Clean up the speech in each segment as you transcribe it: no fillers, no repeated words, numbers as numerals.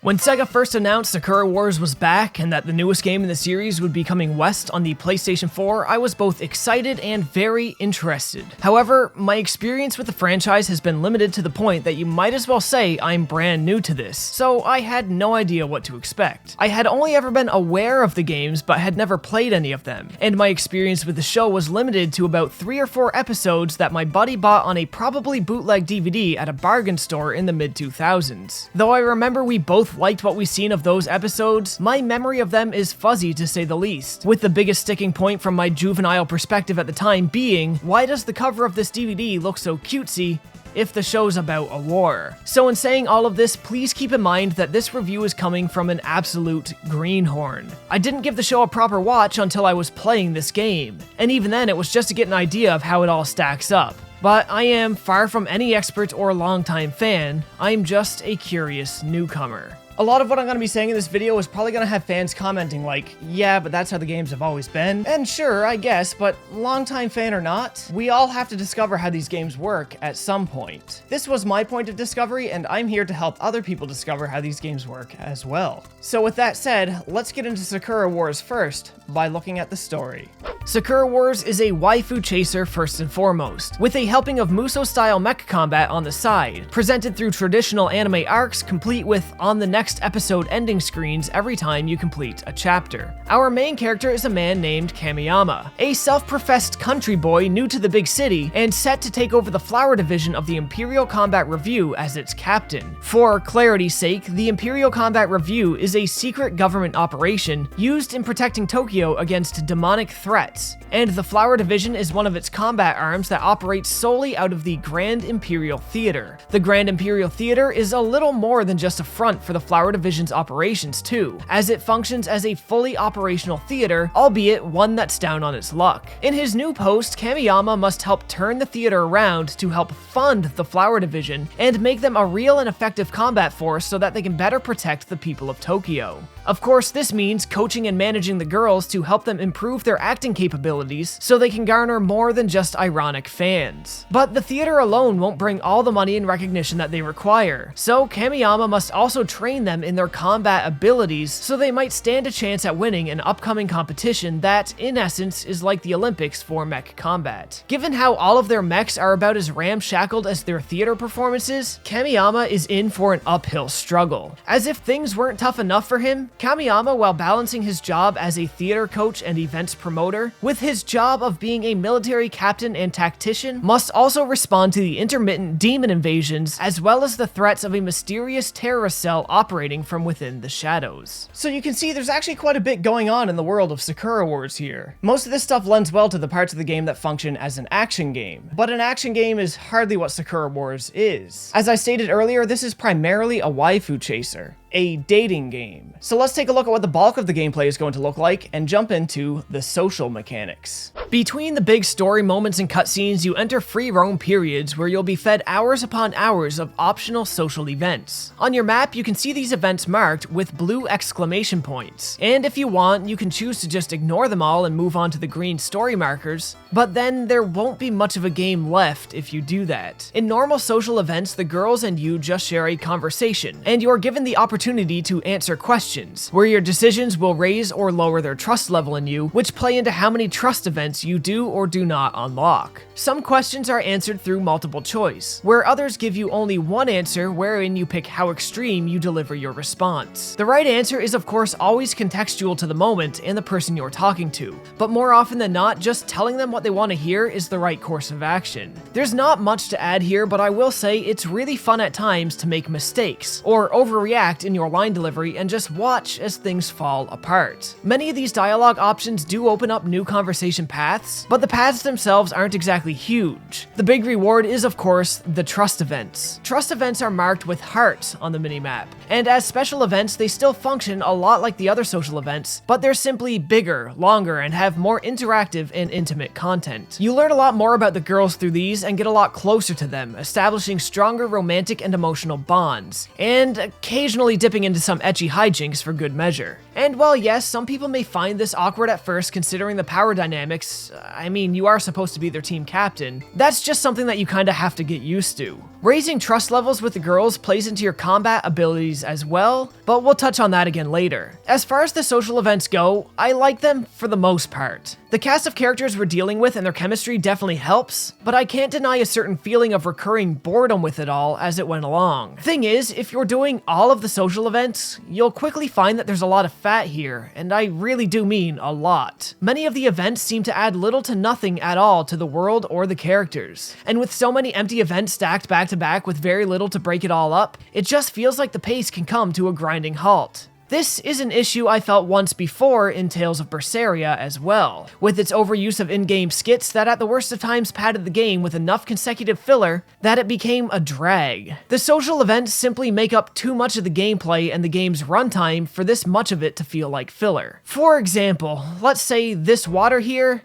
When Sega first announced Sakura Wars was back and that the newest game in the series would be coming west on the PlayStation 4, I was both excited and very interested. However, my experience with the franchise has been limited to the point that you might as well say I'm brand new to this, so I had no idea what to expect. I had only ever been aware of the games but had never played any of them, and my experience with the show was limited to about 3 or 4 episodes that my buddy bought on a probably bootleg DVD at a bargain store in the mid-2000s. Though I remember we both liked what we've seen of those episodes, my memory of them is fuzzy to say the least, with the biggest sticking point from my juvenile perspective at the time being, why does the cover of this DVD look so cutesy if the show's about a war? So in saying all of this, please keep in mind that this review is coming from an absolute greenhorn. I didn't give the show a proper watch until I was playing this game, and even then it was just to get an idea of how it all stacks up. But I am far from any expert or longtime fan, I'm just a curious newcomer. A lot of what I'm going to be saying in this video is probably going to have fans commenting like, yeah, but that's how the games have always been. And sure, I guess, but longtime fan or not, we all have to discover how these games work at some point. This was my point of discovery, and I'm here to help other people discover how these games work as well. So with that said, let's get into Sakura Wars first by looking at the story. Sakura Wars is a waifu chaser first and foremost, with a helping of Musou-style mech combat on the side, presented through traditional anime arcs complete with on the next episode ending screens every time you complete a chapter. Our main character is a man named Kamiyama, a self-professed country boy new to the big city and set to take over the flower division of the Imperial Combat Review as its captain. For clarity's sake, the Imperial Combat Review is a secret government operation used in protecting Tokyo against demonic threats, and the flower division is one of its combat arms that operates solely out of the Grand Imperial Theater. The Grand Imperial Theater is a little more than just a front for the Flower Division's operations too, as it functions as a fully operational theater, albeit one that's down on its luck. In his new post, Kamiyama must help turn the theater around to help fund the Flower Division and make them a real and effective combat force so that they can better protect the people of Tokyo. Of course, this means coaching and managing the girls to help them improve their acting capabilities so they can garner more than just ironic fans. But the theater alone won't bring all the money and recognition that they require, so Kamiyama must also train them in their combat abilities so they might stand a chance at winning an upcoming competition that, in essence, is like the Olympics for mech combat. Given how all of their mechs are about as ramshackled as their theater performances, Kamiyama is in for an uphill struggle. As if things weren't tough enough for him, Kamiyama, while balancing his job as a theater coach and events promoter with his job of being a military captain and tactician, must also respond to the intermittent demon invasions as well as the threats of a mysterious terrorist cell operating from within the shadows. So you can see there's actually quite a bit going on in the world of Sakura Wars here. Most of this stuff lends well to the parts of the game that function as an action game, but an action game is hardly what Sakura Wars is. As I stated earlier, this is primarily a waifu chaser, a dating game. So let's take a look at what the bulk of the gameplay is going to look like and jump into the social mechanics. Between the big story moments and cutscenes, you enter free roam periods where you'll be fed hours upon hours of optional social events. On your map, you can see these events marked with blue exclamation points, and if you want, you can choose to just ignore them all and move on to the green story markers, but then there won't be much of a game left if you do that. In normal social events, the girls and you just share a conversation, and you're given the opportunity to answer questions, where your decisions will raise or lower their trust level in you, which play into how many trust events you do or do not unlock. Some questions are answered through multiple choice, where others give you only one answer wherein you pick how extreme you deliver your response. The right answer is of course always contextual to the moment and the person you're talking to, but more often than not, just telling them what they want to hear is the right course of action. There's not much to add here, but I will say it's really fun at times to make mistakes, or overreact in your line delivery and just watch as things fall apart. Many of these dialogue options do open up new conversation paths, but the paths themselves aren't exactly huge. The big reward is of course the trust events. Trust events are marked with hearts on the minimap, and as special events they still function a lot like the other social events, but they're simply bigger, longer, and have more interactive and intimate content. You learn a lot more about the girls through these and get a lot closer to them, establishing stronger romantic and emotional bonds, and occasionally dipping into some ecchi hijinks for good measure. And while yes, some people may find this awkward at first considering the power dynamics, I mean, you are supposed to be their team captain, that's just something that you kinda have to get used to. Raising trust levels with the girls plays into your combat abilities as well, but we'll touch on that again later. As far as the social events go, I like them for the most part. The cast of characters we're dealing with and their chemistry definitely helps, but I can't deny a certain feeling of recurring boredom with it all as it went along. Thing is, if you're doing all of the social events, you'll quickly find that there's a lot of fat here, and I really do mean a lot. Many of the events seem to add little to nothing at all to the world or the characters, and with so many empty events stacked back to back with very little to break it all up, it just feels like the pace can come to a grinding halt. This is an issue I felt once before in Tales of Berseria as well, with its overuse of in-game skits that at the worst of times padded the game with enough consecutive filler that it became a drag. The social events simply make up too much of the gameplay and the game's runtime for this much of it to feel like filler. For example, let's say this water here,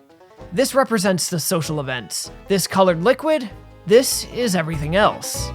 this represents the social events. This colored liquid, this is everything else.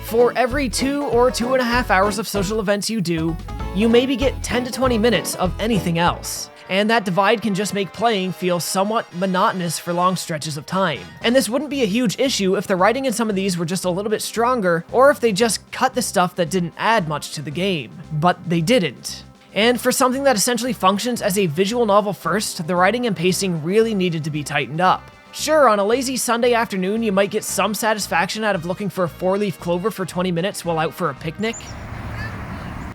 For every 2 or 2.5 hours of social events you do, you maybe get 10 to 20 minutes of anything else. And that divide can just make playing feel somewhat monotonous for long stretches of time. And this wouldn't be a huge issue if the writing in some of these were just a little bit stronger, or if they just cut the stuff that didn't add much to the game. But they didn't. And for something that essentially functions as a visual novel first, the writing and pacing really needed to be tightened up. Sure, on a lazy Sunday afternoon, you might get some satisfaction out of looking for a 4-leaf clover for 20 minutes while out for a picnic.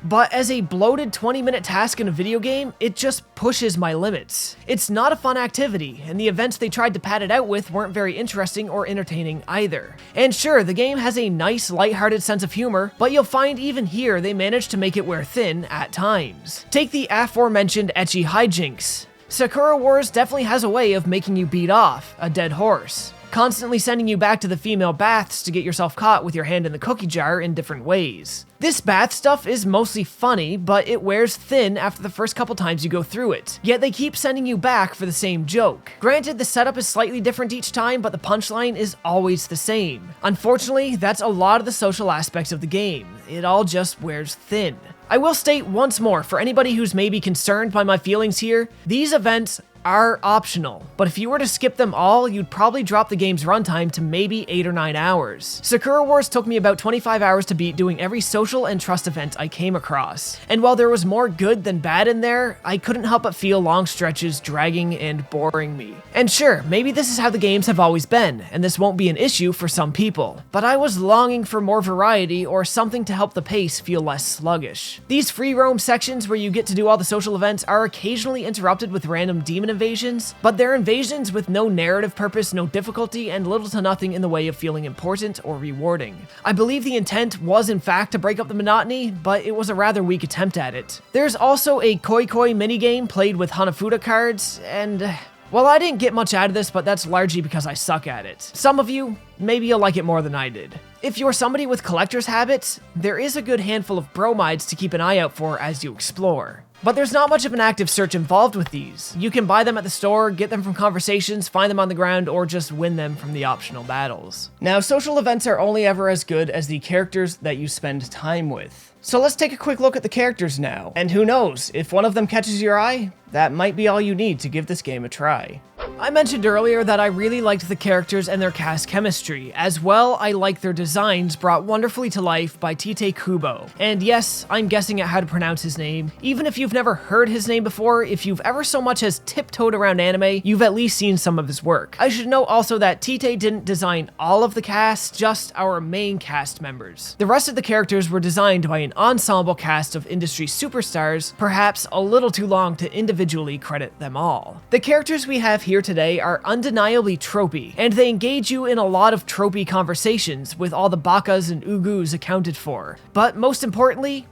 But as a bloated 20-minute task in a video game, it just pushes my limits. It's not a fun activity, and the events they tried to pad it out with weren't very interesting or entertaining either. And sure, the game has a nice, lighthearted sense of humor, but you'll find even here they managed to make it wear thin at times. Take the aforementioned ecchi hijinks. Sakura Wars definitely has a way of making you beat off a dead horse, constantly sending you back to the female baths to get yourself caught with your hand in the cookie jar in different ways. This bath stuff is mostly funny, but it wears thin after the first couple times you go through it, yet they keep sending you back for the same joke. Granted, the setup is slightly different each time, but the punchline is always the same. Unfortunately, that's a lot of the social aspects of the game. It all just wears thin. I will state once more, for anybody who's maybe concerned by my feelings here, these events are optional, but if you were to skip them all, you'd probably drop the game's runtime to maybe 8 or 9 hours. Sakura Wars took me about 25 hours to beat doing every social and trust event I came across, and while there was more good than bad in there, I couldn't help but feel long stretches dragging and boring me. And sure, maybe this is how the games have always been, and this won't be an issue for some people, but I was longing for more variety or something to help the pace feel less sluggish. These free roam sections where you get to do all the social events are occasionally interrupted with random demon invasions, but they're invasions with no narrative purpose, no difficulty, and little to nothing in the way of feeling important or rewarding. I believe the intent was in fact to break up the monotony, but it was a rather weak attempt at it. There's also a Koi Koi minigame played with Hanafuda cards, and well, I didn't get much out of this, but that's largely because I suck at it. Some of you, maybe you'll like it more than I did. If you're somebody with collector's habits, there is a good handful of bromides to keep an eye out for as you explore. But there's not much of an active search involved with these. You can buy them at the store, get them from conversations, find them on the ground, or just win them from the optional battles. Now, social events are only ever as good as the characters that you spend time with. So let's take a quick look at the characters now. And who knows, if one of them catches your eye, that might be all you need to give this game a try. I mentioned earlier that I really liked the characters and their cast chemistry. As well, I like their designs brought wonderfully to life by Tite Kubo. And yes, I'm guessing at how to pronounce his name. Even if you've never heard his name before, if you've ever so much as tiptoed around anime, you've at least seen some of his work. I should note also that Tite didn't design all of the cast, just our main cast members. The rest of the characters were designed by an ensemble cast of industry superstars, perhaps a little too long to individually credit them all. The characters we have here today are undeniably tropey, and they engage you in a lot of tropey conversations with all the bakas and ugus accounted for. But most importantly,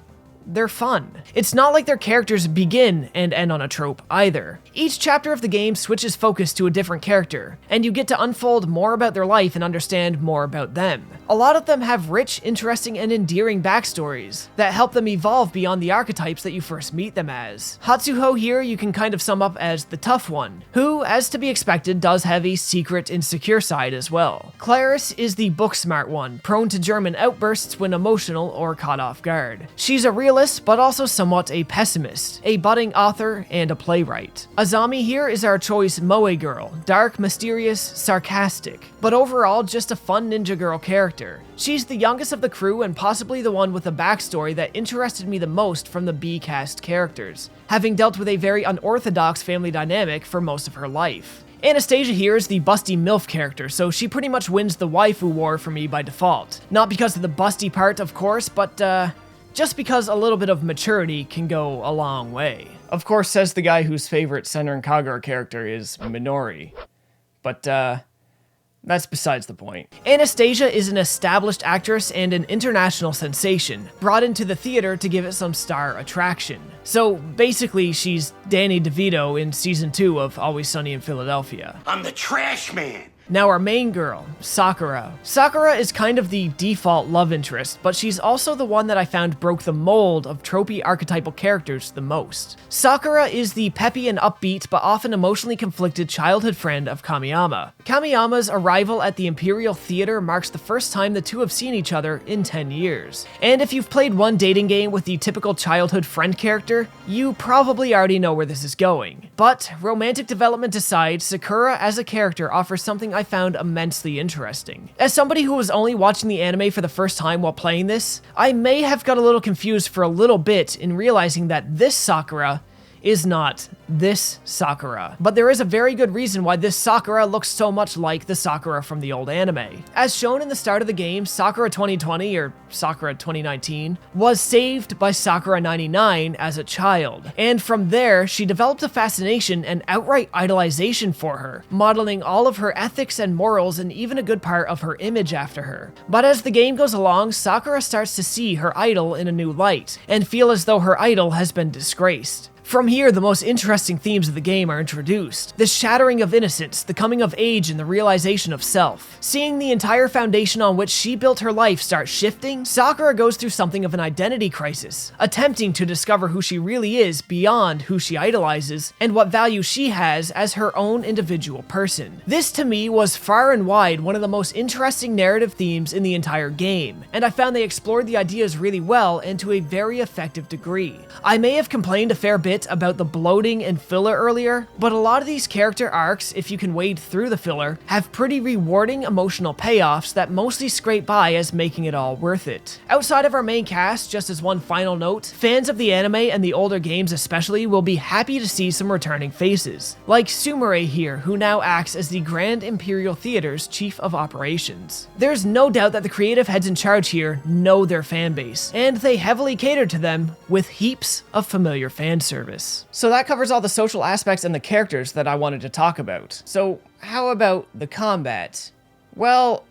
they're fun. It's not like their characters begin and end on a trope either. Each chapter of the game switches focus to a different character, and you get to unfold more about their life and understand more about them. A lot of them have rich, interesting, and endearing backstories that help them evolve beyond the archetypes that you first meet them as. Hatsuho here you can kind of sum up as the tough one, who, as to be expected, does have a secret, insecure side as well. Claris is the book-smart one, prone to German outbursts when emotional or caught off guard. She's a realist, but also somewhat a pessimist, a budding author, and a playwright. Azami here is our choice moe girl, dark, mysterious, sarcastic, but overall just a fun ninja girl character. She's the youngest of the crew and possibly the one with a backstory that interested me the most from the B-cast characters, having dealt with a very unorthodox family dynamic for most of her life. Anastasia here is the busty MILF character, so she pretty much wins the waifu war for me by default. Not because of the busty part, of course, but just because a little bit of maturity can go a long way. Of course, says the guy whose favorite Senran Kagura character is Minori. But, that's besides the point. Anastasia is an established actress and an international sensation, brought into the theater to give it some star attraction. So basically, she's Danny DeVito in season 2 of Always Sunny in Philadelphia. I'm the trash man. Now our main girl, Sakura. Sakura is kind of the default love interest, but she's also the one that I found broke the mold of tropey archetypal characters the most. Sakura is the peppy and upbeat, but often emotionally conflicted childhood friend of Kamiyama. Kamiyama's arrival at the Imperial Theater marks the first time the two have seen each other in 10 years. And if you've played one dating game with the typical childhood friend character, you probably already know where this is going. But romantic development aside, Sakura as a character offers something I found immensely interesting. As somebody who was only watching the anime for the first time while playing this, I may have got a little confused for a little bit in realizing that this Sakura is not this Sakura. But there is a very good reason why this Sakura looks so much like the Sakura from the old anime. As shown in the start of the game, Sakura 2020, or Sakura 2019, was saved by Sakura 99 as a child. And from there, she developed a fascination and outright idolization for her, modeling all of her ethics and morals and even a good part of her image after her. But as the game goes along, Sakura starts to see her idol in a new light, and feel as though her idol has been disgraced. From here, the most interesting themes of the game are introduced. The shattering of innocence, the coming of age, and the realization of self. Seeing the entire foundation on which she built her life start shifting, Sakura goes through something of an identity crisis, attempting to discover who she really is beyond who she idolizes, and what value she has as her own individual person. This, to me, was far and wide one of the most interesting narrative themes in the entire game, and I found they explored the ideas really well and to a very effective degree. I may have complained a fair bit about the bloating and filler earlier, but a lot of these character arcs, if you can wade through the filler, have pretty rewarding emotional payoffs that mostly scrape by as making it all worth it. Outside of our main cast, just as one final note, fans of the anime and the older games especially will be happy to see some returning faces, like Sumire here, who now acts as the Grand Imperial Theater's Chief of Operations. There's no doubt that the creative heads in charge here know their fanbase, and they heavily cater to them with heaps of familiar fan service. So that covers all the social aspects and the characters that I wanted to talk about. So how about the combat? Well,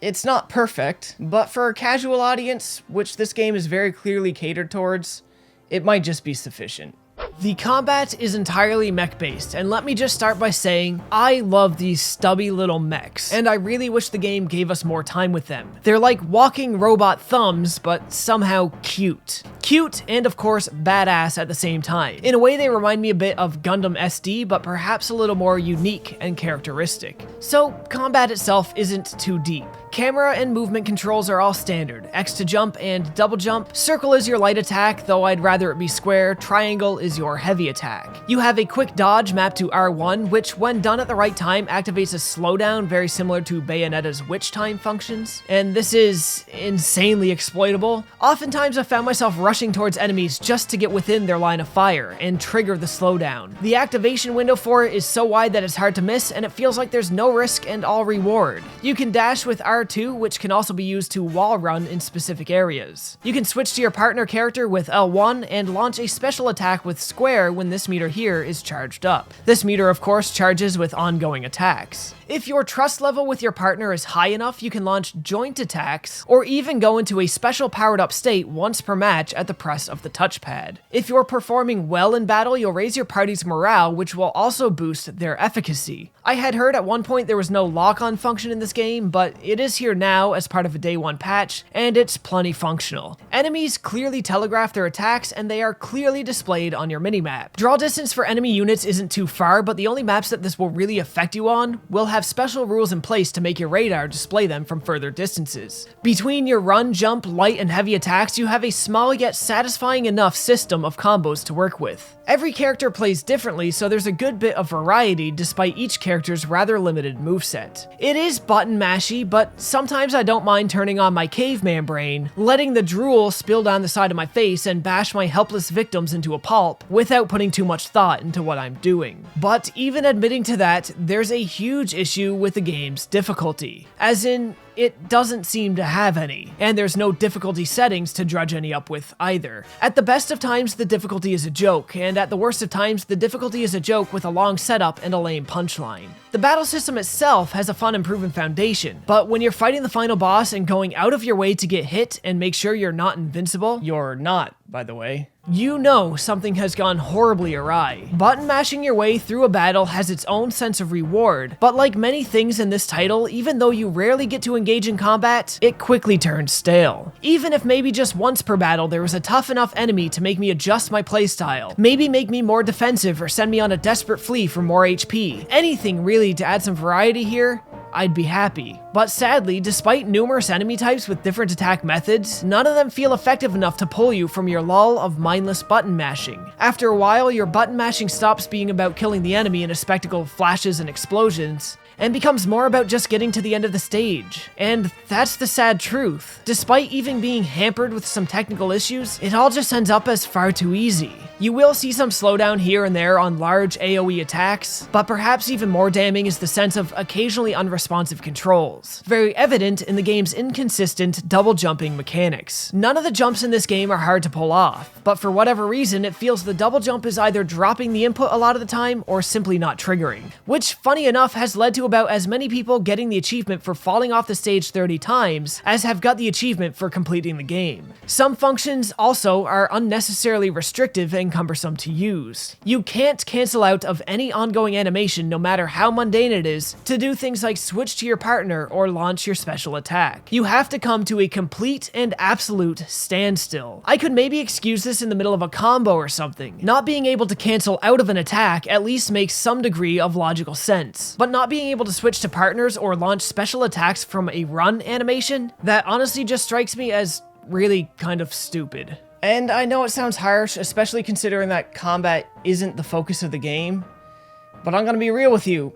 it's not perfect, but for a casual audience, which this game is very clearly catered towards, it might just be sufficient. The combat is entirely mech-based, and let me just start by saying, I love these stubby little mechs, and I really wish the game gave us more time with them. They're like walking robot thumbs, but somehow cute. Cute and, of course, badass at the same time. In a way, they remind me a bit of Gundam SD, but perhaps a little more unique and characteristic. So, combat itself isn't too deep. Camera and movement controls are all standard. X to jump and double jump. Circle is your light attack, though I'd rather it be square. Triangle is your heavy attack. You have a quick dodge mapped to R1, which when done at the right time activates a slowdown very similar to Bayonetta's witch time functions. And this is insanely exploitable. Oftentimes I found myself rushing towards enemies just to get within their line of fire and trigger the slowdown. The activation window for it is so wide that it's hard to miss, and it feels like there's no risk and all reward. You can dash with R2, which can also be used to wall run in specific areas. You can switch to your partner character with L1 and launch a special attack with square when this meter here is charged up. This meter of course charges with ongoing attacks. If your trust level with your partner is high enough, you can launch joint attacks, or even go into a special powered up state once per match at the press of the touchpad. If you're performing well in battle, you'll raise your party's morale, which will also boost their efficacy. I had heard at one point there was no lock-on function in this game, but it is here now as part of a day one patch, and it's plenty functional. Enemies clearly telegraph their attacks, and they are clearly displayed on your minimap. Draw distance for enemy units isn't too far, but the only maps that this will really affect you on will have special rules in place to make your radar display them from further distances. Between your run, jump, light, and heavy attacks, you have a small yet satisfying enough system of combos to work with. Every character plays differently, so there's a good bit of variety despite each character's rather limited moveset. It is button mashy, but sometimes I don't mind turning on my caveman brain, letting the drool spill down the side of my face and bash my helpless victims into a pulp without putting too much thought into what I'm doing. But even admitting to that, there's a huge issue with the game's difficulty. As in, it doesn't seem to have any, and there's no difficulty settings to drudge any up with either. At the best of times, the difficulty is a joke, and at the worst of times, the difficulty is a joke with a long setup and a lame punchline. The battle system itself has a fun and proven foundation, but when you're fighting the final boss and going out of your way to get hit and make sure you're not invincible, you're not, by the way, you know something has gone horribly awry. Button mashing your way through a battle has its own sense of reward, but like many things in this title, even though you rarely get to engage in combat, it quickly turns stale. Even if maybe just once per battle there was a tough enough enemy to make me adjust my playstyle, maybe make me more defensive or send me on a desperate flee for more HP, anything really to add some variety here, I'd be happy. But sadly, despite numerous enemy types with different attack methods, none of them feel effective enough to pull you from your lull of mindless button mashing. After a while, your button mashing stops being about killing the enemy in a spectacle of flashes and explosions, and becomes more about just getting to the end of the stage. And that's the sad truth. Despite even being hampered with some technical issues, it all just ends up as far too easy. You will see some slowdown here and there on large AoE attacks, but perhaps even more damning is the sense of occasionally unresponsive controls, very evident in the game's inconsistent double jumping mechanics. None of the jumps in this game are hard to pull off, but for whatever reason it feels the double jump is either dropping the input a lot of the time or simply not triggering, which funny enough has led to about as many people getting the achievement for falling off the stage 30 times as have got the achievement for completing the game. Some functions also are unnecessarily restrictive and cumbersome to use. You can't cancel out of any ongoing animation no matter how mundane it is to do things like switch to your partner or launch your special attack. You have to come to a complete and absolute standstill. I could maybe excuse this in the middle of a combo or something. Not being able to cancel out of an attack at least makes some degree of logical sense, but not being able to switch to partners or launch special attacks from a run animation, that honestly just strikes me as really kind of stupid. And I know it sounds harsh, especially considering that combat isn't the focus of the game, but I'm gonna be real with you.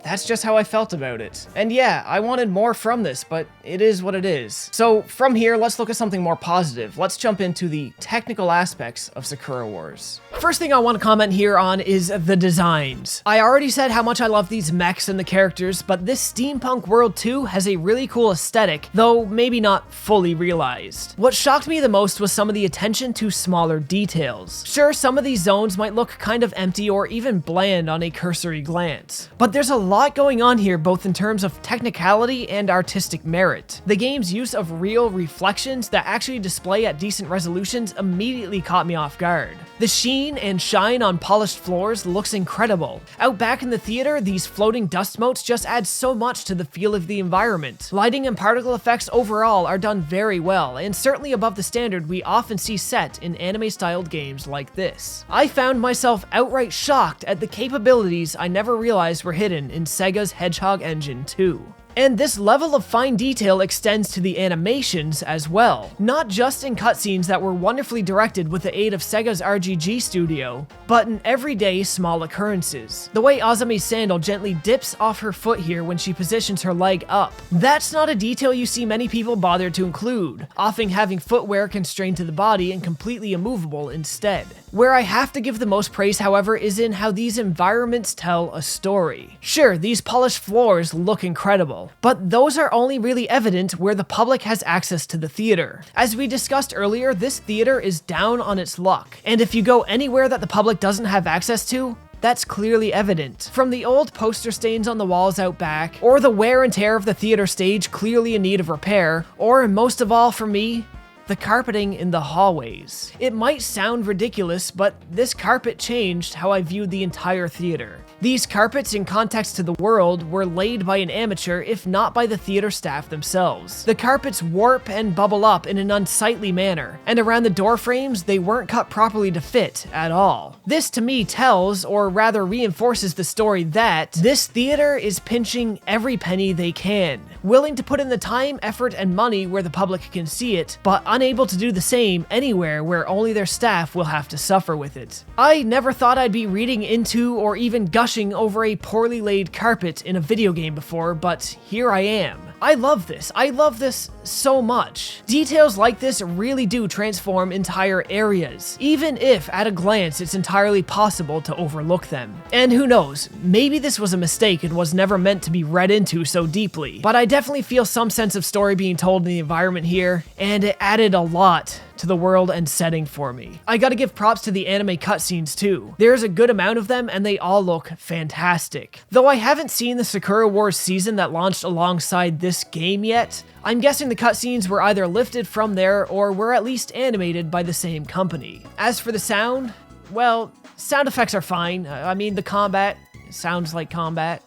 That's just how I felt about it. And yeah, I wanted more from this, but it is what it is. So from here, let's look at something more positive. Let's jump into the technical aspects of Sakura Wars. First thing I want to comment here on is the designs. I already said how much I love these mechs and the characters, but this Steampunk World 2 has a really cool aesthetic, though maybe not fully realized. What shocked me the most was some of the attention to smaller details. Sure, some of these zones might look kind of empty or even bland on a cursory glance, but there's a lot going on here both in terms of technicality and artistic merit. The game's use of real reflections that actually display at decent resolutions immediately caught me off guard. The sheen and shine on polished floors looks incredible. Out back in the theater, these floating dust motes just add so much to the feel of the environment. Lighting and particle effects overall are done very well, and certainly above the standard we often see set in anime-styled games like this. I found myself outright shocked at the capabilities I never realized were hidden in Sega's Hedgehog Engine 2. And this level of fine detail extends to the animations as well, not just in cutscenes that were wonderfully directed with the aid of Sega's RGG studio, but in everyday small occurrences. The way Azami's sandal gently dips off her foot here when she positions her leg up. That's not a detail you see many people bother to include, often having footwear constrained to the body and completely immovable instead. Where I have to give the most praise, however, is in how these environments tell a story. Sure, these polished floors look incredible, well. But those are only really evident where the public has access to the theater. As we discussed earlier, this theater is down on its luck, and if you go anywhere that the public doesn't have access to, that's clearly evident. From the old poster stains on the walls out back, or the wear and tear of the theater stage clearly in need of repair, or most of all for me, the carpeting in the hallways. It might sound ridiculous, but this carpet changed how I viewed the entire theater. These carpets, in context to the world, were laid by an amateur, if not by the theater staff themselves. The carpets warp and bubble up in an unsightly manner, and around the door frames, they weren't cut properly to fit at all. This to me tells, or rather reinforces the story that this theater is pinching every penny they can, willing to put in the time, effort, and money where the public can see it, but unable to do the same anywhere where only their staff will have to suffer with it. I never thought I'd be reading into or even gushing over a poorly laid carpet in a video game before, but here I am. I love this. I love this so much. Details like this really do transform entire areas, even if at a glance it's entirely possible to overlook them. And who knows, maybe this was a mistake and was never meant to be read into so deeply, but I definitely feel some sense of story being told in the environment here, and it added a lot to the world and setting for me. I gotta give props to the anime cutscenes too. There's a good amount of them and they all look fantastic. Though I haven't seen the Sakura Wars season that launched alongside this game yet, I'm guessing the cutscenes were either lifted from there or were at least animated by the same company. As for the sound, well, sound effects are fine. I mean, the combat sounds like combat.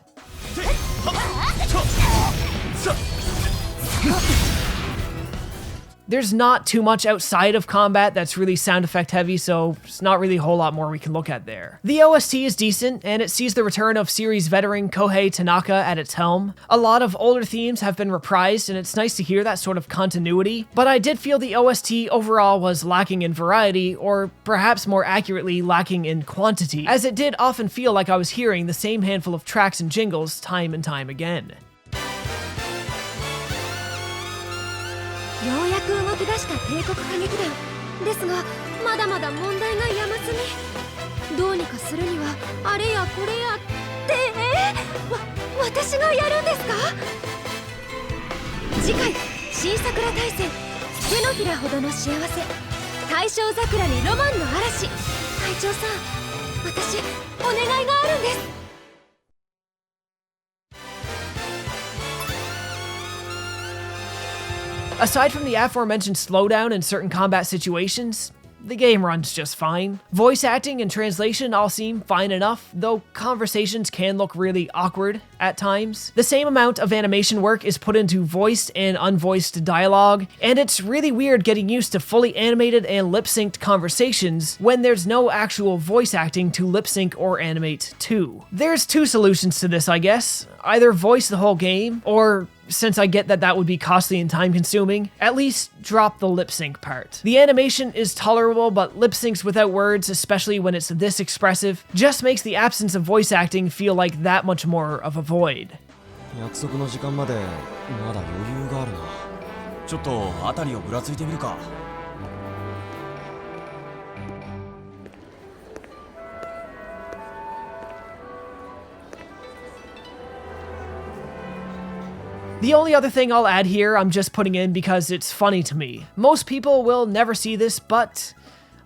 There's not too much outside of combat that's really sound effect heavy, so it's not really a whole lot more we can look at there. The OST is decent, and it sees the return of series veteran Kohei Tanaka at its helm. A lot of older themes have been reprised, and it's nice to hear that sort of continuity, but I did feel the OST overall was lacking in variety, or perhaps more accurately, lacking in quantity, as it did often feel like I was hearing the same handful of tracks and jingles time and time again. ようやく動き出した帝国歌劇団ですがまだまだ問題が山積みどうにかするにはあれやこれやって私がやるんですか次回新桜大戦手のひらほどの幸せ大正桜にロマンの嵐会長さん私お願いがあるんです Aside from the aforementioned slowdown in certain combat situations, the game runs just fine. Voice acting and translation all seem fine enough, though conversations can look really awkward at times. The same amount of animation work is put into voiced and unvoiced dialogue, and it's really weird getting used to fully animated and lip-synced conversations when there's no actual voice acting to lip-sync or animate to. There's two solutions to this, I guess. Either voice the whole game, or since I get that that would be costly and time-consuming, at least drop the lip-sync part. The animation is tolerable, but lip-syncs without words, especially when it's this expressive, just makes the absence of voice acting feel like that much more of a void. 約束の時間までまだ余裕があるな。ちょっと辺りをぶらついてみるか。The only other thing I'll add here, I'm just putting in because it's funny to me. Most people will never see this, but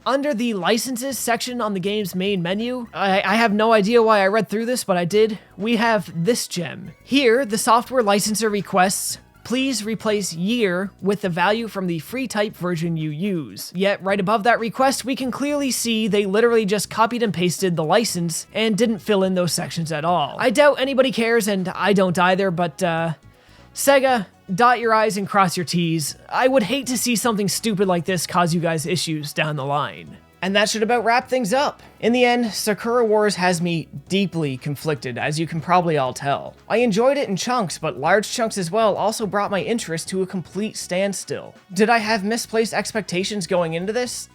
under the licenses section on the game's main menu, I have no idea why I read through this, but I did. We have this gem. Here, the software licensor requests, please replace year with the value from the free type version you use. Yet right above that request, we can clearly see they literally just copied and pasted the license and didn't fill in those sections at all. I doubt anybody cares, and I don't either, but Sega, dot your I's and cross your T's. I would hate to see something stupid like this cause you guys issues down the line. And that should about wrap things up. In the end, Sakura Wars has me deeply conflicted, as you can probably all tell. I enjoyed it in chunks, but large chunks as well also brought my interest to a complete standstill. Did I have misplaced expectations going into this?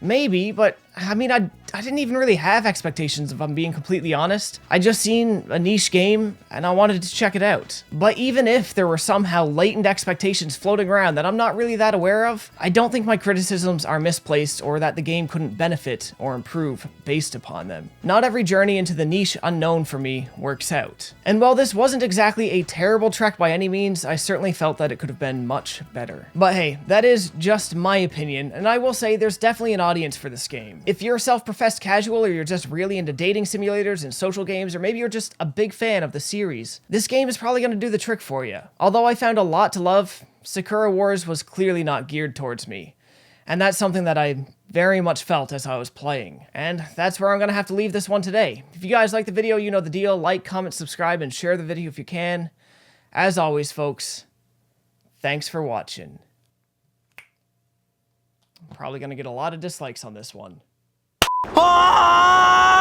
Maybe, but I mean, I didn't even really have expectations, if I'm being completely honest. I just seen a niche game and I wanted to check it out. But even if there were somehow latent expectations floating around that I'm not really that aware of, I don't think my criticisms are misplaced or that the game couldn't benefit or improve based upon them. Not every journey into the niche unknown for me works out. And while this wasn't exactly a terrible trek by any means, I certainly felt that it could have been much better. But hey, that is just my opinion, and I will say there's definitely an audience for this game. If you're a self-professed casual, or you're just really into dating simulators and social games, or maybe you're just a big fan of the series, this game is probably going to do the trick for you. Although I found a lot to love, Sakura Wars was clearly not geared towards me. And that's something that I very much felt as I was playing. And that's where I'm going to have to leave this one today. If you guys like the video, you know the deal. Like, comment, subscribe, and share the video if you can. As always, folks, thanks for watching. I'm probably going to get a lot of dislikes on this one. Ah!